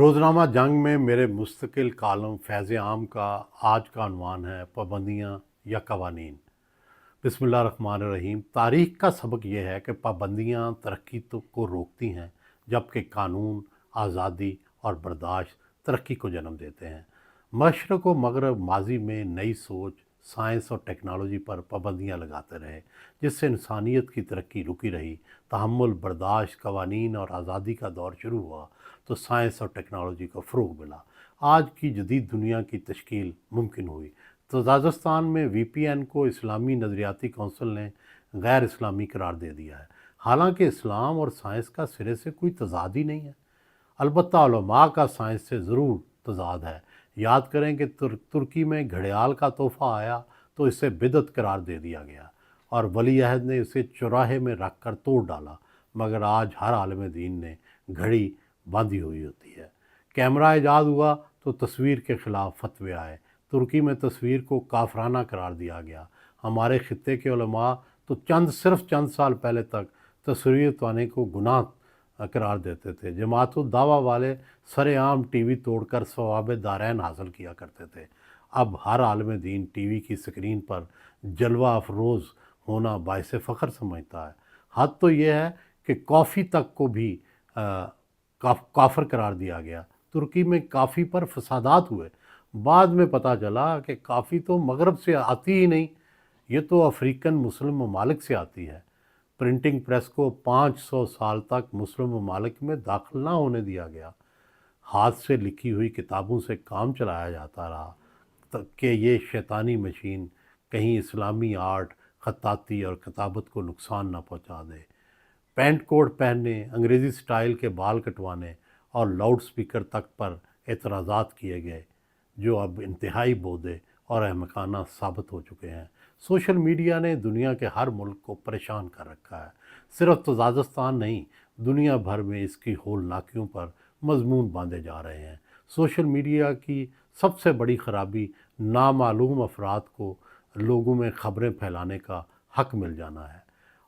रोज़नामा जंग में मेरे मुस्तकिल कालम फैज़ आम का आज का अनवान है पाबंदियाँ या कवानीन। बिस्मिल्लाहिर्रहमानिर्रहीम। तारीख़ का सबक यह है कि पाबंदियाँ तरक्की को रोकती हैं, जबकि कानून, आज़ादी और बर्दाश्त तरक्की को जन्म देते हैं। मशरक़ व मग़रब माज़ी में नई सोच, साइंस और टेक्नोलॉजी पर पाबंदियाँ लगाते रहे, जिससे इंसानियत की तरक्की रुकी रही। तहम्मुल, बर्दाश्त, कवानीन और आज़ादी का दौर शुरू हुआ तो साइंस और टेक्नोलॉजी को फ़रोग़ मिला। आज की जदीद दुनिया की तश्कील मुमकिन हुई। तो तजाकिस्तान में VPN को इस्लामी नज़रियाती कौंसिल ने गैर इस्लामी करार दे दिया है। हालांकि इस्लाम और साइंस का सिरे से कोई तज़ाद ही नहीं है। अलबत्ता उलमा का साइंस से ज़रूर तज़ाद है। याद करें कि तुर्की में घड़ियाल का तोहफ़ा आया तो इसे बिदअत करार दे दिया गया और वली अहद ने इसे चौराहे में रख कर तोड़ डाला, मगर आज हर आलिम दीन ने घड़ी बांधी हुई होती है। कैमरा ईजाद हुआ तो तस्वीर के ख़िलाफ़ फतवे आए। तुर्की में तस्वीर को काफराना करार दिया गया। हमारे ख़ित्ते के उलमा तो सिर्फ चंद साल पहले तक तस्वीर उतारने को गुनाह करार देते थे। जमातुल दावा वाले सरेआम TV तोड़कर सवाब दारैन हासिल किया करते थे। अब हर आलिम दीन TV की स्क्रीन पर जलवा अफरोज़ होना बाइस फ़ख्र समझता है। हद तो यह है कि कॉफ़ी तक को भी काफिर करार दिया गया। तुर्की में काफ़ी पर फसादात हुए। बाद में पता चला कि काफ़ी तो मगरब से आती ही नहीं, ये तो अफ्रीकन मुस्लिम ममालिक से आती है। प्रिंटिंग प्रेस को 500 साल तक मुस्लिम ममालिक में दाखिल ना होने दिया गया। हाथ से लिखी हुई किताबों से काम चलाया जाता रहा कि ये शैतानी मशीन कहीं इस्लामी आर्ट, ख़त्ताती और किताबत को नुकसान ना पहुंचा दे। पैंट कोट पहनने, अंग्रेज़ी स्टाइल के बाल कटवाने और लाउड स्पीकर तक पर एतराज़ात किए गए, जो अब इंतहाई बोदे और अहमकाना साबित हो चुके हैं। सोशल मीडिया ने दुनिया के हर मुल्क को परेशान कर रखा है। सिर्फ तजाकिस्तान नहीं, दुनिया भर में इसकी होलनाकियों पर मजमून बांधे जा रहे हैं। सोशल मीडिया की सबसे बड़ी ख़राबी नामालूम अफराद को लोगों में ख़बरें फैलाने का हक़ मिल जाना है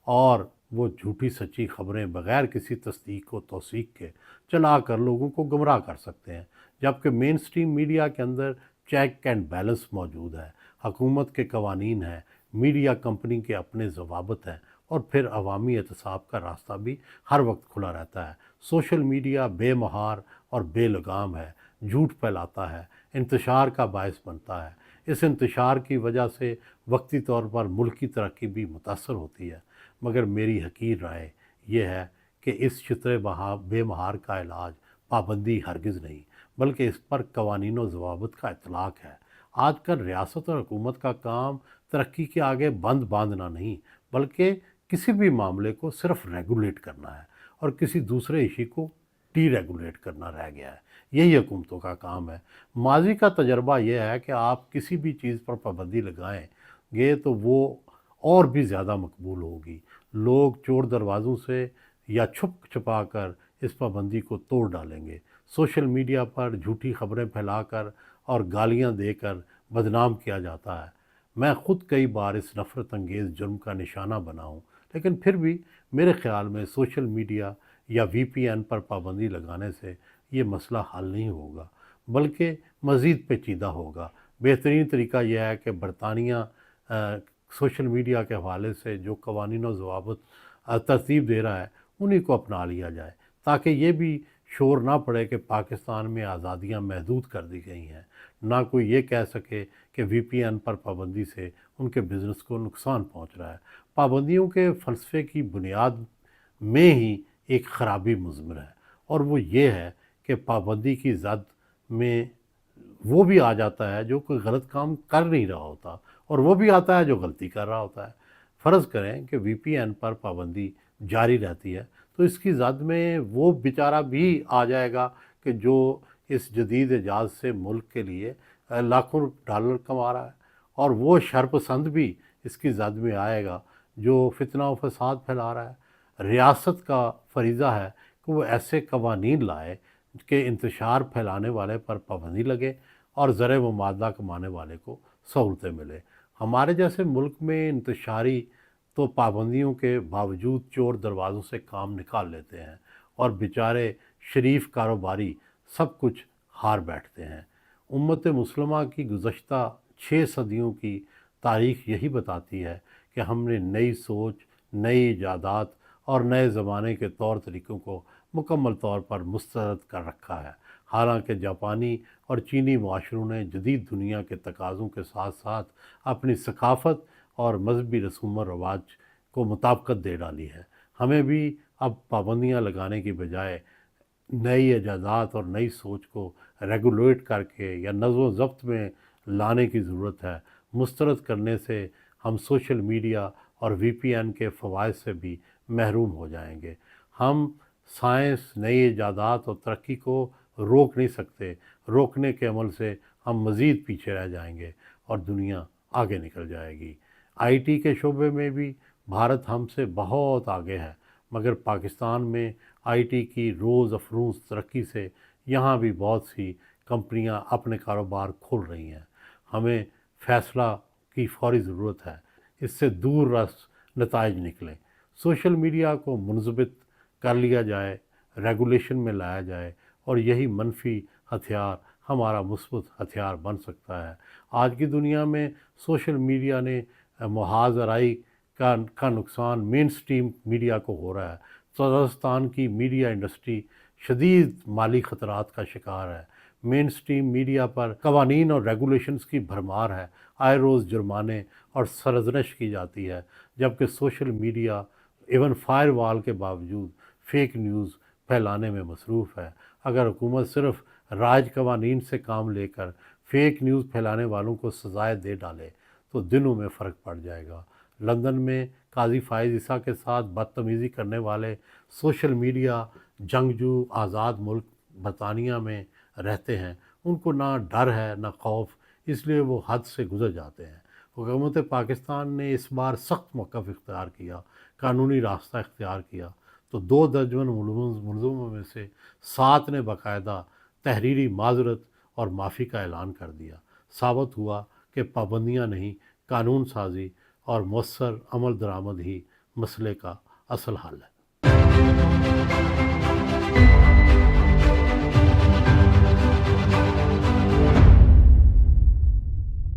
और वो झूठी सच्ची ख़बरें बग़ैर किसी तस्दीक व तौसीक़ के चला कर लोगों को गुमराह कर सकते हैं। जबकि मेन स्ट्रीम मीडिया के अंदर चेक एंड बैलेंस मौजूद है, हुकूमत के कवानीन हैं, मीडिया कंपनी के अपने ज़वाबित हैं और फिर अवामी एहतसाब का रास्ता भी हर वक्त खुला रहता है। सोशल मीडिया बेमहार और बेलगाम है, झूठ फैलाता है, इंतशार का बायस बनता है। इस इंतशार की वजह से वक्ती तौर पर मुल्क की तरक्की भी मुतासर होती है, मगर मेरी हकीर राय यह है कि इस शितरे बेमहार का इलाज पाबंदी हरगिज़ नहीं, बल्कि इस पर कवानीन व ज़वाबित का इतलाक़ है। आजकल रियासत और हुकूमत का काम तरक्की के आगे बंद बांधना नहीं, बल्कि किसी भी मामले को सिर्फ रेगुलेट करना है और किसी दूसरे इशू को डीरेगुलेट करना रह गया है। यही हुकूमतों का काम है। माजी का तजर्बा यह है कि आप किसी भी चीज़ पर पाबंदी लगाएंगे तो वो और भी ज़्यादा मकबूल होगी। लोग चोर दरवाज़ों से या छुप छुपा कर इस पाबंदी को तोड़ डालेंगे। सोशल मीडिया पर झूठी खबरें फैलाकर और गालियां देकर बदनाम किया जाता है। मैं ख़ुद कई बार इस नफ़रत अंगेज़ जुर्म का निशाना बना हूँ, लेकिन फिर भी मेरे ख़्याल में सोशल मीडिया या VPN पर पाबंदी लगाने से ये मसला हल नहीं होगा, बल्कि मज़ीद पेचीदा होगा। बेहतरीन तरीका यह है कि बरतानिया सोशल मीडिया के हवाले से जो कवानीन व ज़वाबित तरतीब दे रहा है, उन्हीं को अपना लिया जाए, ताकि ये भी शोर ना पड़े कि पाकिस्तान में आज़ादियाँ महदूद कर दी गई हैं। ना कोई ये कह सके कि VPN पर पाबंदी से उनके बिज़नेस को नुकसान पहुंच रहा है। पाबंदियों के फ़लसफ़े की बुनियाद में ही एक ख़राबी मुज़मर है, और वो ये है कि पाबंदी की ज़द में वो भी आ जाता है जो कोई गलत काम कर नहीं रहा होता, और वो भी आता है जो गलती कर रहा होता है। फ़र्ज़ करें कि VPN पर पाबंदी जारी रहती है, तो इसकी ज़द में वो बेचारा भी आ जाएगा कि जो इस जदीद इजाज़ से मुल्क के लिए लाखों डॉलर कमा रहा है, और वो शरपसंद भी इसकी ज़द में आएगा जो फितना व फ़साद फैला रहा है। रियासत का फ़रीज़ा है कि वो ऐसे कवानीन लाए कि इंतशार फैलाने वाले पर पाबंदी लगे और ज़र मुमादा कमाने वाले को सहूलतें मिले। हमारे जैसे मुल्क में इंतशारी तो पाबंदियों के बावजूद चोर दरवाज़ों से काम निकाल लेते हैं, और बेचारे शरीफ कारोबारी سب کچھ ہار بیٹھتے ہیں۔ امت مسلمہ کی گزشتہ 6 صدیوں کی تاریخ یہی بتاتی ہے کہ ہم نے نئی سوچ، نئی ایجادات اور نئے زمانے کے طور طریقوں کو مکمل طور پر مسترد کر رکھا ہے۔ حالانکہ جاپانی اور چینی معاشروں نے جدید دنیا کے تقاضوں کے ساتھ ساتھ اپنی ثقافت اور مذہبی رسوم و رواج کو مطابقت دے ڈالی ہے، ہمیں بھی اب پابندیاں لگانے کی بجائے نئی ایجادات اور نئی سوچ کو ریگولیٹ کر کے یا نظم و ضبط میں لانے کی ضرورت ہے۔ مسترد کرنے سے ہم سوشل میڈیا اور وی پی این کے فوائد سے بھی محروم ہو جائیں گے۔ ہم سائنس، نئی ایجادات اور ترقی کو روک نہیں سکتے۔ روکنے کے عمل سے ہم مزید پیچھے رہ جائیں گے اور دنیا آگے نکل جائے گی۔ آئی ٹی کے شعبے میں بھی بھارت ہم سے بہت آگے ہے، مگر پاکستان میں آئی ٹی کی روز افروز ترقی سے یہاں بھی بہت سی کمپنیاں اپنے کاروبار کھول رہی ہیں۔ ہمیں فیصلہ کی فوری ضرورت ہے، اس سے دور رس نتائج نکلیں۔ سوشل میڈیا کو منضبط کر لیا جائے، ریگولیشن میں لایا جائے، اور یہی منفی ہتھیار ہمارا مثبت ہتھیار بن سکتا ہے۔ آج کی دنیا میں سوشل میڈیا نے محاذ آرائی کا نقصان مین سٹریم میڈیا کو ہو رہا ہے۔ قزاقستان کی میڈیا انڈسٹری شدید مالی خطرات کا شکار ہے۔ مین سٹریم میڈیا پر قوانین اور ریگولیشنز کی بھرمار ہے، آئے روز جرمانے اور سرزنش کی جاتی ہے، جبکہ سوشل میڈیا ایون فائر وال کے باوجود فیک نیوز پھیلانے میں مصروف ہے۔ اگر حکومت صرف رائج قوانین سے کام لے کر فیک نیوز پھیلانے والوں کو سزائیں دے ڈالے تو دنوں میں فرق پڑ جائے گا۔ لندن میں قاضی فائز عیسیٰ کے ساتھ بدتمیزی کرنے والے سوشل میڈیا جنگجو آزاد ملک برطانیہ میں رہتے ہیں، ان کو نہ ڈر ہے نہ خوف، اس لیے وہ حد سے گزر جاتے ہیں۔ حکومت پاکستان نے اس بار سخت موقف اختیار کیا، قانونی راستہ اختیار کیا تو 2 درجن ملزموں میں سے 7 نے باقاعدہ تحریری معذرت اور معافی کا اعلان کر دیا۔ ثابت ہوا کہ پابندیاں نہیں، قانون سازی اور مؤثر عمل درآمد ہی مسئلے کا اصل حل ہے۔